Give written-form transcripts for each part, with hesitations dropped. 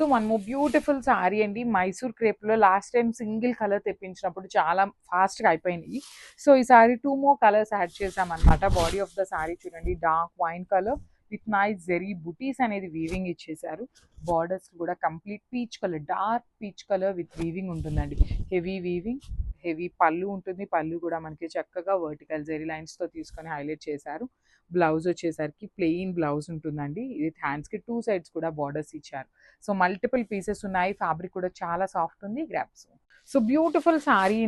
So one more beautiful sari అండి. మైసూర్ క్రేప్లో last time single colour తెప్పించినప్పుడు చాలా ఫాస్ట్గా అయిపోయినాయి. సో ఈ సారీ 2 more కలర్స్ యాడ్ చేసామన్నమాట. బాడీ ఆఫ్ ద సారీ చూడండి, dark wine colour with nice zari బుటీస్ అనేది వీవింగ్ ఇచ్చేసారు. బార్డర్స్ కూడా complete peach colour, dark peach colour with weaving ఉంటుందండి. హెవీ వీవింగ్, హెవీ పళ్ళు ఉంటుంది. పళ్ళు కూడా మనకి చక్కగా వర్టికల్ జెరీ లైన్స్తో తీసుకొని హైలైట్ చేశారు. బ్లౌజ్ వచ్చేసరికి ప్లెయిన్ బ్లౌజ్ ఉంటుందండి. విత్ హ్యాండ్స్కి 2 sides కూడా బార్డర్స్ ఇచ్చారు. సో మల్టిపుల్ పీసెస్ ఉన్నాయి. ఫ్యాబ్రిక్ కూడా చాలా సాఫ్ట్ ఉంది. గ్రాప్స్. సో బ్యూటిఫుల్ సారీ,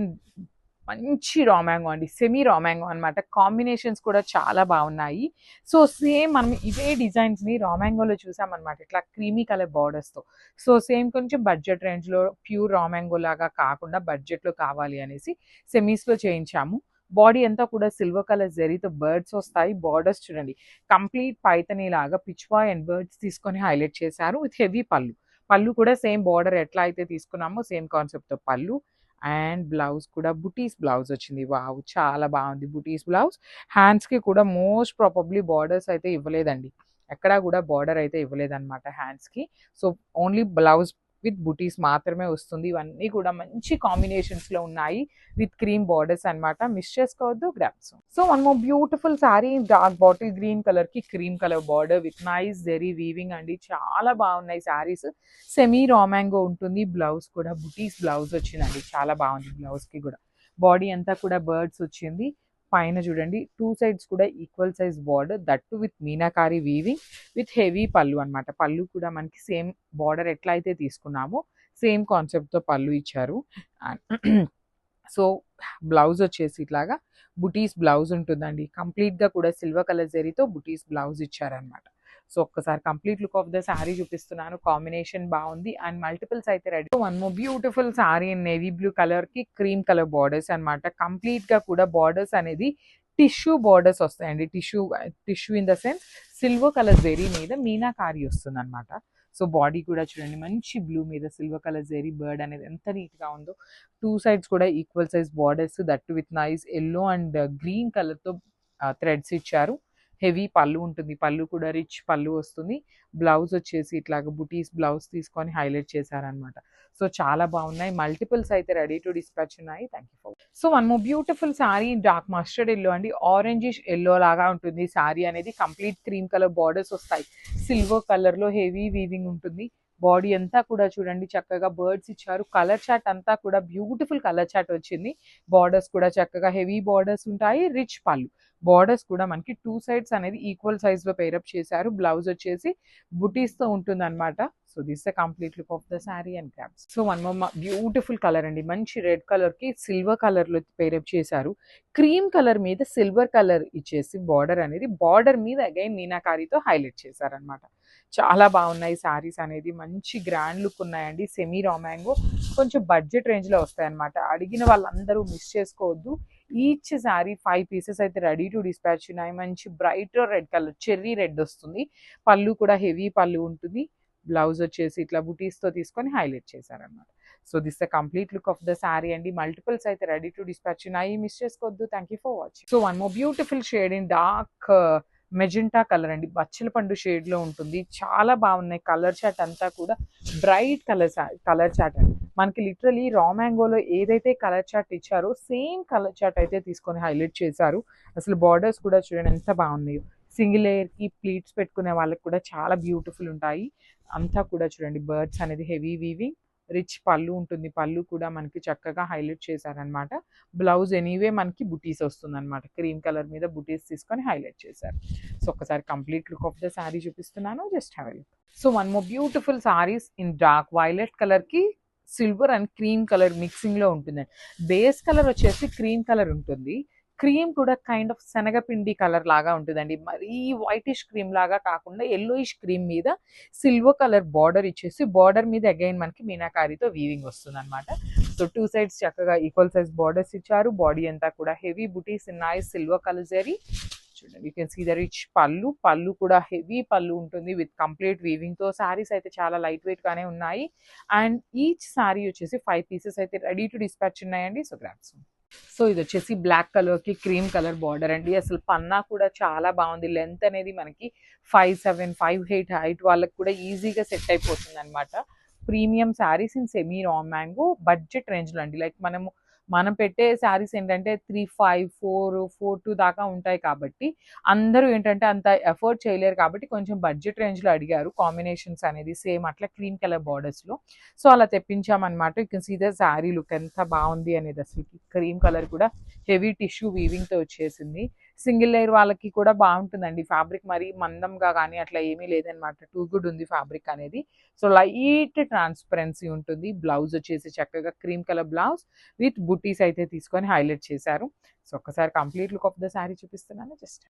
మంచి రా మ్యాంగో అండి, సెమీ రా మ్యాంగో అనమాట. కాంబినేషన్స్ కూడా చాలా బాగున్నాయి. సో సేమ్ మనం ఇవే డిజైన్స్ని రా మ్యాంగోలో చూసామన్నమాట, ఇట్లా క్రీమీ కలర్ బార్డర్స్తో. సో సేమ్ కొంచెం బడ్జెట్ రేంజ్లో ప్యూర్ రా మ్యాంగో లాగా కాకుండా బడ్జెట్లో కావాలి అనేసి సెమీస్లో చేయించాము. బాడీ అంతా కూడా సిల్వర్ కలర్ జరీతో బర్డ్స్ వస్తాయి. బార్డర్స్ చూడండి, కంప్లీట్ పైతనీ లాగా పిచ్వాయ్ అండ్ బర్డ్స్ తీసుకొని హైలైట్ చేశారు విత్ హెవీ పళ్ళు. పళ్ళు కూడా సేమ్ బార్డర్ ఎట్లా అయితే తీసుకున్నామో సేమ్ కాన్సెప్ట్తో పళ్ళు. అండ్ బ్లౌజ్ కూడా బుటీస్ బ్లౌజ్ వచ్చింది. వావ్, చాలా బాగుంది బుటీస్ బ్లౌజ్. హ్యాండ్స్కి కూడా మోస్ట్ ప్రాబబ్లీ బార్డర్స్ అయితే ఇవ్వలేదండి, ఎక్కడా కూడా బార్డర్ అయితే ఇవ్వలేదన్నమాట హ్యాండ్స్కి. సో ఓన్లీ బ్లౌజ్ విత్ బుటీస్ మాత్రమే వస్తుంది. ఇవన్నీ కూడా మంచి కాంబినేషన్స్లో ఉన్నాయి విత్ క్రీమ్ బార్డర్స్ అనమాట. మిస్ చేసుకోవద్దు. గ్రాప్స్. So one more beautiful sari, dark bottle green కలర్కి cream colour border with nice zari weaving అండి. చాలా బాగున్నాయి శారీస్. సెమీ రా మ్యాంగో ఉంటుంది. బ్లౌజ్ కూడా బుటీస్ బ్లౌజ్ వచ్చిందండి, చాలా బాగుంది. బ్లౌజ్కి కూడా బాడీ అంతా కూడా బర్డ్స్ వచ్చింది. పైన చూడండి 2 sides కూడా equal size border, that with meenakari weaving with heavy పళ్ళు అనమాట. పళ్ళు కూడా మనకి సేమ్ బార్డర్ ఎట్లా అయితే తీసుకున్నామో సేమ్ కాన్సెప్ట్తో పళ్ళు ఇచ్చారు. సో బ్లౌజ్ వచ్చేసి ఇట్లాగా బుటీస్ బ్లౌజ్ ఉంటుందండి. కంప్లీట్గా కూడా సిల్వర్ కలర్ జరీతో బుటీస్ బ్లౌజ్ ఇచ్చారనమాట. సో ఒక్కసారి complete look of the sari చూపిస్తున్నాను. కాంబినేషన్ బాగుంది అండ్ మల్టిపుల్స్ అయితే ready. One more beautiful sari navy blue కలర్కి క్రీమ్ కలర్ బార్డర్స్ అనమాట. కంప్లీట్గా కూడా బార్డర్స్ అనేది టిష్యూ బార్డర్స్ వస్తాయండి. Tissue in the sense silver colour zari మీద మీనాకారి వస్తుంది అనమాట. సో బాడీ కూడా చూడండి, మంచి బ్లూ మీద సిల్వర్ కలర్ జెరీ బర్డ్ అనేది ఎంత నీట్గా ఉందో. 2 sides కూడా equal size borders, that with nice yellow and green కలర్తో థ్రెడ్స్ ఇచ్చారు. హెవీ పళ్ళు ఉంటుంది. పళ్ళు కూడా రిచ్ పళ్ళు వస్తుంది. బ్లౌజ్ వచ్చేసి ఇట్లాగ బుటీస్ బ్లౌజ్ తీసుకొని హైలైట్ చేశారనమాట. సో చాలా బాగున్నాయి. మల్టిపుల్స్ అయితే రెడీ టు డిస్పాచ్ ఉన్నాయి. Thank you for. So one more beautiful sari, dark mustard yellow అండి. ఆరెంజిష్ ఎల్లో లాగా ఉంటుంది సారీ అనేది. కంప్లీట్ క్రీమ్ కలర్ బార్డర్స్ వస్తాయి. సిల్వర్ కలర్లో హెవీ వీవింగ్ ఉంటుంది. బాడీ అంతా కూడా చూడండి చక్కగా బర్డ్స్ ఇచ్చారు. కలర్ చాట్ అంతా కూడా బ్యూటిఫుల్ కలర్ చాట్ వచ్చింది. బార్డర్స్ కూడా చక్కగా హెవీ బార్డర్స్ ఉంటాయి. రిచ్ పళ్ళు. బార్డర్స్ కూడా మనకి 2 sides అనేది ఈక్వల్ సైజ్లో పేరప్ చేశారు. బ్లౌజ్ వచ్చేసి బుటీస్తో ఉంటుంది అనమాట. So this the complete look of the sari and grasp. So one more beautiful colour అండి, మంచి రెడ్ కలర్కి సిల్వర్ కలర్లో పేరప్ చేశారు. క్రీమ్ కలర్ మీద సిల్వర్ కలర్ ఇచ్చేసి బార్డర్ అనేది, బార్డర్ మీద అగైన్ మీనాకారితో హైలైట్ చేశారనమాట. చాలా బాగున్నాయి శారీస్ అనేది. మంచి గ్రాండ్ లుక్ ఉన్నాయండి. సెమీ రా మ్యాంగో కొంచెం బడ్జెట్ రేంజ్లో వస్తాయన్నమాట. అడిగిన వాళ్ళందరూ మిస్ చేసుకోవద్దు. ఈచ్ శారీ 5 pieces అయితే రెడీ టు డిస్పాచ్ ఉన్నాయి. మంచి bright red colour, cherry red వస్తుంది. పళ్ళు కూడా హెవీ పళ్ళు ఉంటుంది. బ్లౌజ్ వచ్చేసి ఇట్లా బుటీస్తో తీసుకొని హైలైట్ చేశారనమాట. So this the complete look of the sari అండి. మల్టిపుల్స్ అయితే రెడీ టు డిస్పాచ్ ఉన్నాయి. మిస్ చేసుకోవద్దు. Thank you for watching. So one more beautiful shade in dark magenta colour అండి, బచ్చల పండు షేడ్లో ఉంటుంది. చాలా బాగున్నాయి. కలర్ చాట్ అంతా కూడా బ్రైట్ కలర్ చాట్ అండి. మనకి లిటరలీ రా మ్యాంగోలో ఏదైతే కలర్ చాట్ ఇచ్చారో సేమ్ కలర్ చాట్ అయితే తీసుకొని హైలైట్ చేశారు. అసలు బార్డర్స్ కూడా చూడండి ఎంత బాగున్నాయో. సింగిల్ లేయర్కి ప్లీట్స్ పెట్టుకునే వాళ్ళకి కూడా చాలా బ్యూటిఫుల్ ఉంటాయి. అంతా కూడా చూడండి బర్డ్స్ అనేది హెవీ వీవింగ్, రిచ్ పళ్ళు ఉంటుంది. పళ్ళు కూడా మనకి చక్కగా హైలైట్ చేశారనమాట. బ్లౌజ్ ఎనీవే మనకి బుటీస్ వస్తుంది అనమాట. క్రీమ్ కలర్ మీద బుటీస్ తీసుకొని హైలైట్ చేశారు. సో ఒకసారి complete look of the sari చూపిస్తున్నాను. Just have a look. So one more beautiful saris in dark violet కలర్కి సిల్వర్ అండ్ క్రీమ్ కలర్ మిక్సింగ్లో ఉంటుందండి. బేస్ కలర్ వచ్చేసి క్రీమ్ కలర్ ఉంటుంది. క్రీమ్ కూడా కైండ్ ఆఫ్ శనగపిండి కలర్ లాగా ఉంటుందండి. మరీ వైటిష్ క్రీమ్ లాగా కాకుండా ఎల్లోయిష్ క్రీమ్ మీద సిల్వర్ కలర్ బార్డర్ ఇచ్చేసి బార్డర్ మీద అగైన్ మనకి మీనాకారితో వీవింగ్ వస్తుంది అనమాట. సో 2 sides చక్కగా ఈక్వల్ సైజ్ బార్డర్స్ ఇచ్చారు. బాడీ అంతా కూడా heavy buttis nice silver colour zari. చూడండి, you can see the rich pallu. Pallu కూడా హెవీ పళ్ళు ఉంటుంది విత్ కంప్లీట్ వీవింగ్తో. శారీస్ అయితే చాలా లైట్ వెయిట్గానే ఉన్నాయి. అండ్ ఈచ్ శారీ వచ్చేసి 5 pieces అయితే రెడీ టు డిస్పాచ్ ఉన్నాయండి. So grasp. సో ఇది వచ్చేసి బ్లాక్ కలర్కి క్రీమ్ కలర్ బార్డర్ అండి. అసలు పన్నా కూడా చాలా బాగుంది. లెంత్ అనేది మనకి 5'7", 5'8" హైట్ వాళ్ళకి కూడా ఈజీగా సెట్ అయిపోతుంది అనమాట. Premium saris in semi raw mango budget రేంజ్లో అండి. లైక్ మనం పెట్టే శారీస్ ఏంటంటే 3, 5, 4 దాకా ఉంటాయి కాబట్టి అందరూ ఏంటంటే అంత ఎఫోర్డ్ చేయలేరు కాబట్టి కొంచెం బడ్జెట్ రేంజ్లో అడిగారు కాంబినేషన్స్ అనేది సేమ్ అట్లా క్రీమ్ కలర్ బార్డర్స్లో. సో అలా తెప్పించామన్నమాట. You can see the sari look ఎంత బాగుంది అనేది. అసలు క్రీమ్ కలర్ కూడా హెవీ టిష్యూ వీవింగ్తో వచ్చేసింది. సింగిల్ లేయర్ వాళ్ళకి కూడా బాగుంటుందండి. ఫ్యాబ్రిక్ మరి మందంగా కానీ అట్లా ఏమీ లేదనమాట. టూ గుడ్ ఉంది ఫ్యాబ్రిక్ అనేది. సో లైట్ ట్రాన్స్పరెన్సీ ఉంటుంది. బ్లౌజ్ వచ్చేసి చక్కగా క్రీమ్ కలర్ బ్లౌజ్ విత్ బుటీస్ అయితే తీసుకొని హైలైట్ చేశారు. సో ఒక్కసారి complete look of the sari చూపిస్తున్నాను జస్ట్.